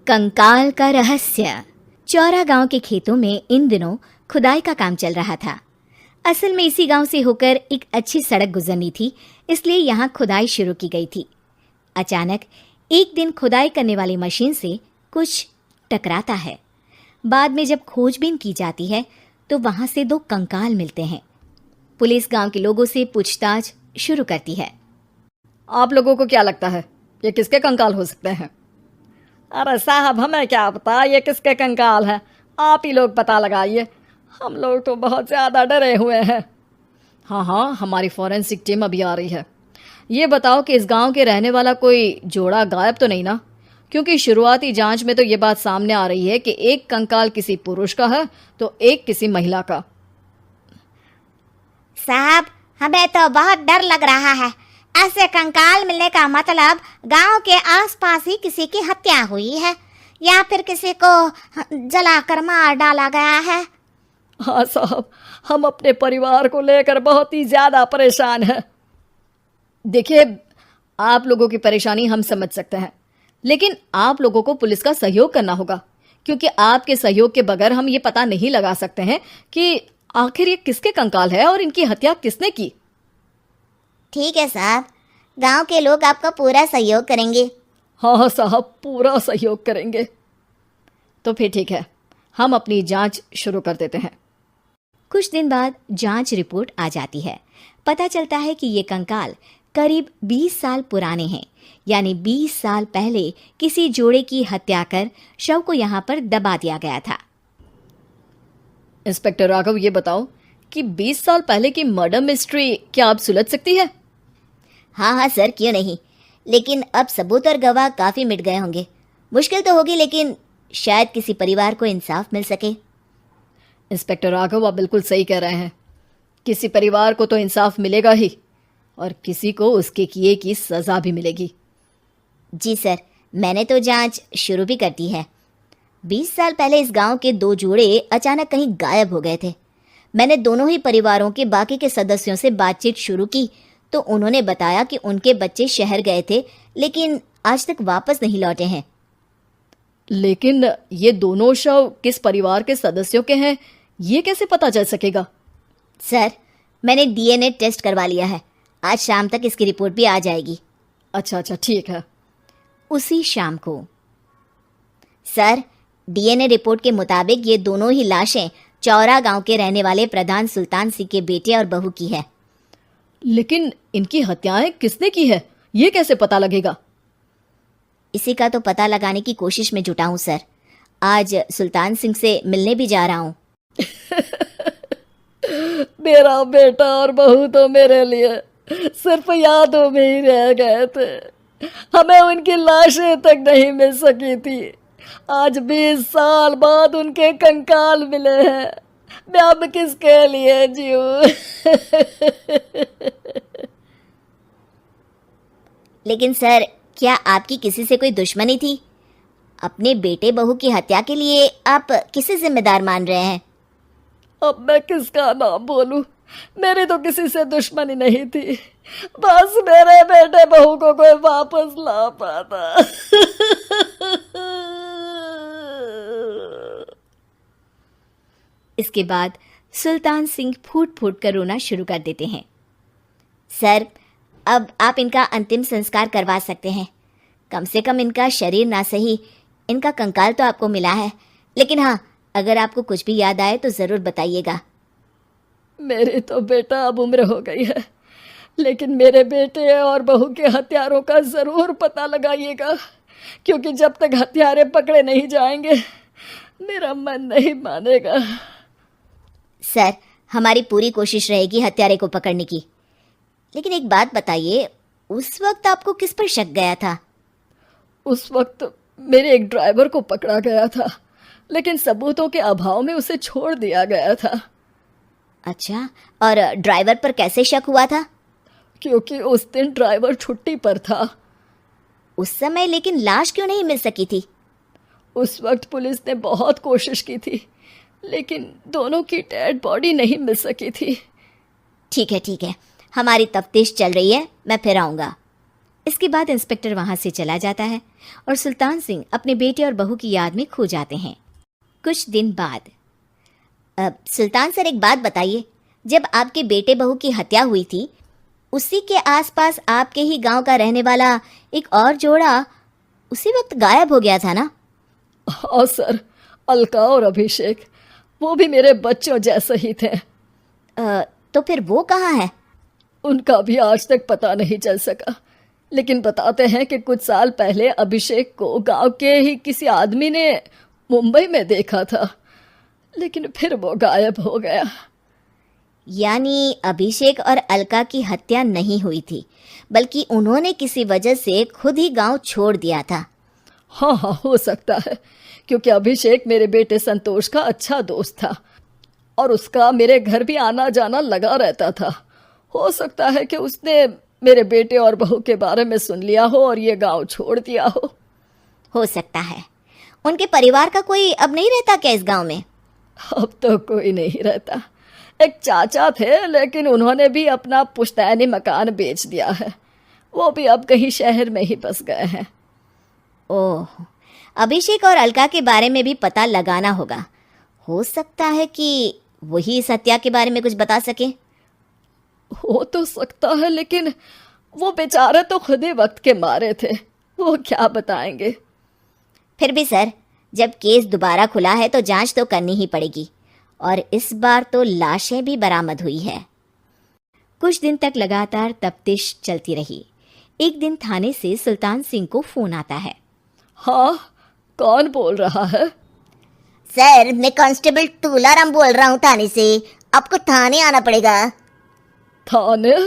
कंकाल का रहस्य। चौरा गांव के खेतों में इन दिनों खुदाई का काम चल रहा था। असल में इसी गांव से होकर एक अच्छी सड़क गुजरनी थी, इसलिए यहाँ खुदाई शुरू की गई थी। अचानक एक दिन खुदाई करने वाली मशीन से कुछ टकराता है। बाद में जब खोजबीन की जाती है तो वहां से 2 कंकाल मिलते हैं। पुलिस गांव के लोगों से पूछताछ शुरू करती है। आप लोगों को क्या लगता है ये किसके कंकाल हो सकते हैं? अरे साहब, हमें क्या पता ये किसके कंकाल है, आप ही लोग पता लगाइए, हम लोग तो बहुत ज़्यादा डरे हुए हैं। हाँ, हमारी फॉरेंसिक टीम अभी आ रही है। ये बताओ कि इस गांव के रहने वाला कोई जोड़ा गायब तो नहीं ना? क्योंकि शुरुआती जांच में तो ये बात सामने आ रही है कि एक कंकाल किसी पुरुष का है तो एक किसी महिला का। साहब, हमें तो बहुत डर लग रहा है। ऐसे कंकाल मिलने का मतलब गांव के आसपास ही किसी की हत्या हुई है या फिर किसी को जलाकर मार डाला गया है। हाँ साहब, हम अपने परिवार को लेकर बहुत ही ज़्यादा परेशान हैं। देखिए, आप लोगों की परेशानी हम समझ सकते हैं, लेकिन आप लोगों को पुलिस का सहयोग करना होगा, क्योंकि आपके सहयोग के बगैर हम ये पता नहीं लगा सकते हैं कि आखिर ये किसके कंकाल है और इनकी हत्या किसने की। ठीक है साहब, गांव के लोग आपका पूरा सहयोग करेंगे। हाँ साहब, पूरा सहयोग करेंगे। तो फिर ठीक है, हम अपनी जांच शुरू कर देते हैं। कुछ दिन बाद जांच रिपोर्ट आ जाती है। पता चलता है कि ये कंकाल करीब 20 साल पुराने हैं, यानी 20 साल पहले किसी जोड़े की हत्या कर शव को यहाँ पर दबा दिया गया था। इंस्पेक्टर राघव, ये बताओ कि 20 साल पहले की मर्डर मिस्ट्री क्या अब सुलझ सकती है? हाँ सर, क्यों नहीं, लेकिन अब सबूत और गवाह काफ़ी मिट गए होंगे। मुश्किल तो होगी, लेकिन शायद किसी परिवार को इंसाफ मिल सके। इंस्पेक्टर राघव, आप बिल्कुल सही कह रहे हैं। किसी परिवार को तो इंसाफ मिलेगा ही और किसी को उसके किए की सज़ा भी मिलेगी। जी सर, मैंने तो जांच शुरू भी कर दी है। 20 साल पहले इस गांव के 2 जोड़े अचानक कहीं गायब हो गए थे। मैंने दोनों ही परिवारों के बाकी के सदस्यों से बातचीत शुरू की तो उन्होंने बताया कि उनके बच्चे शहर गए थे, लेकिन आज तक वापस नहीं लौटे हैं। लेकिन ये दोनों शव किस परिवार के सदस्यों के हैं, ये कैसे पता चल सकेगा? सर, मैंने डीएनए टेस्ट करवा लिया है, आज शाम तक इसकी रिपोर्ट भी आ जाएगी। अच्छा, ठीक है। उसी शाम को सर, डीएनए रिपोर्ट के मुताबिक ये दोनों ही लाशें चौरा गांव के रहने वाले प्रधान सुल्तान सिंह के बेटे और बहू की है। लेकिन इनकी हत्याएं किसने की है, ये कैसे पता लगेगा? इसी का तो पता लगाने की कोशिश में जुटा हूं सर। आज सुल्तान सिंह से मिलने भी जा रहा हूं। मेरा बेटा और बहू तो मेरे लिए सिर्फ यादों में ही रह गए थे, हमें उनकी लाशें तक नहीं मिल सकी थी। आज 20 साल बाद उनके कंकाल मिले हैं, मैं अब किसके लिए जीऊं? लेकिन सर, क्या आपकी किसी से कोई दुश्मनी थी? अपने बेटे बहू की हत्या के लिए आप किसे जिम्मेदार मान रहे हैं? अब मैं किसका नाम बोलूं? मेरी तो किसी से दुश्मनी नहीं थी, बस मेरे बेटे बहू को कोई वापस ला पाता। इसके बाद सुल्तान सिंह फूट फूट कर रोना शुरू कर देते हैं। सर, अब आप इनका अंतिम संस्कार करवा सकते हैं। कम से कम इनका शरीर ना सही, इनका कंकाल तो आपको मिला है। लेकिन हाँ, अगर आपको कुछ भी याद आए तो ज़रूर बताइएगा। मेरी तो बेटा अब उम्र हो गई है, लेकिन मेरे बेटे और बहू के हत्यारों का ज़रूर पता लगाइएगा, क्योंकि जब तक हत्यारे पकड़े नहीं जाएंगे मेरा मन नहीं मानेगा। सर, हमारी पूरी कोशिश रहेगी हत्यारे को पकड़ने की। लेकिन एक बात बताइए, उस वक्त आपको किस पर शक गया था? उस वक्त मेरे एक ड्राइवर को पकड़ा गया था, लेकिन सबूतों के अभाव में उसे छोड़ दिया गया था। अच्छा, और ड्राइवर पर कैसे शक हुआ था? क्योंकि उस दिन ड्राइवर छुट्टी पर था। उस समय लेकिन लाश क्यों नहीं मिल सकी थी? उस वक्त पुलिस ने बहुत कोशिश की थी, लेकिन दोनों की डेड बॉडी नहीं मिल सकी थी। ठीक है, हमारी तफ्तीश चल रही है, मैं फिर आऊँगा। इसके बाद इंस्पेक्टर वहां से चला जाता है और सुल्तान सिंह अपने बेटे और बहू की याद में खो जाते हैं। कुछ दिन बाद सुल्तान सर, एक बात बताइए, जब आपके बेटे बहू की हत्या हुई थी, उसी के आसपास आपके ही गांव का रहने वाला एक और जोड़ा उसी वक्त गायब हो गया था ना? हाँ सर, अलका और अभिषेक, वो भी मेरे बच्चों जैसे ही थे। तो फिर वो कहाँ है? उनका भी आज तक पता नहीं चल सका, लेकिन बताते हैं कि कुछ साल पहले अभिषेक को गांव के ही किसी आदमी ने मुंबई में देखा था, लेकिन फिर वो गायब हो गया। यानी अभिषेक और अलका की हत्या नहीं हुई थी, बल्कि उन्होंने किसी वजह से खुद ही गांव छोड़ दिया था। हाँ हाँ, हो सकता है, क्योंकि अभिषेक मेरे बेटे संतोष का अच्छा दोस्त था और उसका मेरे घर भी आना जाना लगा रहता था। हो सकता है कि उसने मेरे बेटे और बहू के बारे में सुन लिया हो और ये गांव छोड़ दिया हो सकता है। उनके परिवार का कोई अब नहीं रहता क्या इस गांव में? अब तो कोई नहीं रहता। एक चाचा थे, लेकिन उन्होंने भी अपना पुश्तैनी मकान बेच दिया है। वो भी अब कहीं शहर में ही बस गए हैं। ओह, अभिषेक और अलका के बारे में भी पता लगाना होगा। हो सकता है कि वही इस हत्या के बारे में कुछ बता सके। हो तो सकता है, लेकिन वो बेचारे तो खुद ही वक्त के मारे थे, वो क्या बताएंगे। फिर भी सर, जब केस दोबारा खुला है तो जांच तो करनी ही पड़ेगी, और इस बार तो लाशें भी बरामद हुई है। कुछ दिन तक लगातार तफ्तीश चलती रही। एक दिन थाने से सुल्तान सिंह को फोन आता है। हाँ, कौन बोल रहा है? सर, मैं कांस्टेबल तुलाराम बोल रहा हूँ थाने से। आपको थाने आना पड़ेगा। थाने?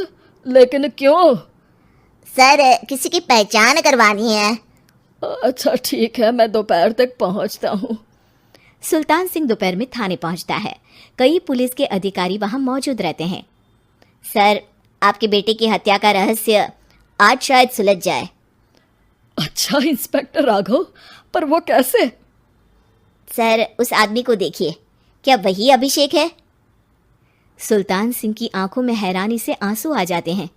लेकिन क्यों? सर, किसी की पहचान करवानी है। अच्छा ठीक है, मैं दोपहर तक पहुंचता हूँ। सुल्तान सिंह दोपहर में थाने पहुंचता है। कई पुलिस के अधिकारी वहां मौजूद रहते हैं। सर, आपके बेटे की हत्या का रहस्य आज शायद सुलझ जाए। अच्छा इंस्पेक्टर राघव, पर वो कैसे? सर, उस आदमी को देखिए, क्या वही अभिषेक है? सुल्तान सिंह की आंखों में हैरानी से आंसू आ जाते हैं।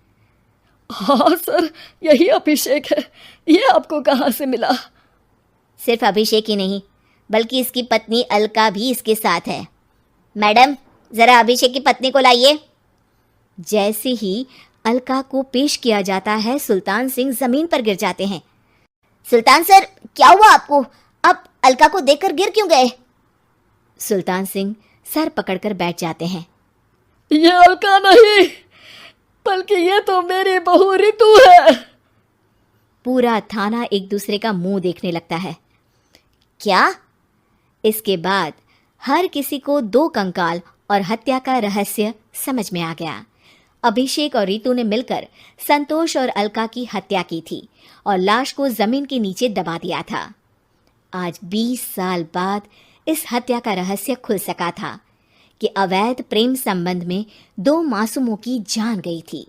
हाँ सर, यही अभिषेक है। ये आपको कहाँ से मिला? सिर्फ अभिषेक ही नहीं, बल्कि इसकी पत्नी अलका भी इसके साथ है। मैडम, जरा अभिषेक की पत्नी को लाइए। जैसे ही अलका को पेश किया जाता है, सुल्तान सिंह जमीन पर गिर जाते हैं। सुल्तान सर, क्या हुआ आपको? आप अलका को देखकर गिर क्यों गए? सुल्तान सिंह सर पकड़कर बैठ जाते हैं। ये अलका नहीं, बल्कि ये तो मेरी बहू रितु है। पूरा थाना एक दूसरे का मुंह देखने लगता है। क्या? इसके बाद हर किसी को दो कंकाल और हत्या का रहस्य समझ में आ गया। अभिषेक और रितु ने मिलकर संतोष और अलका की हत्या की थी और लाश को जमीन के नीचे दबा दिया था। आज 20 साल बाद इस हत्या का रहस्य खुल सका था कि अवैध प्रेम संबंध में दो मासूमों की जान गई थी।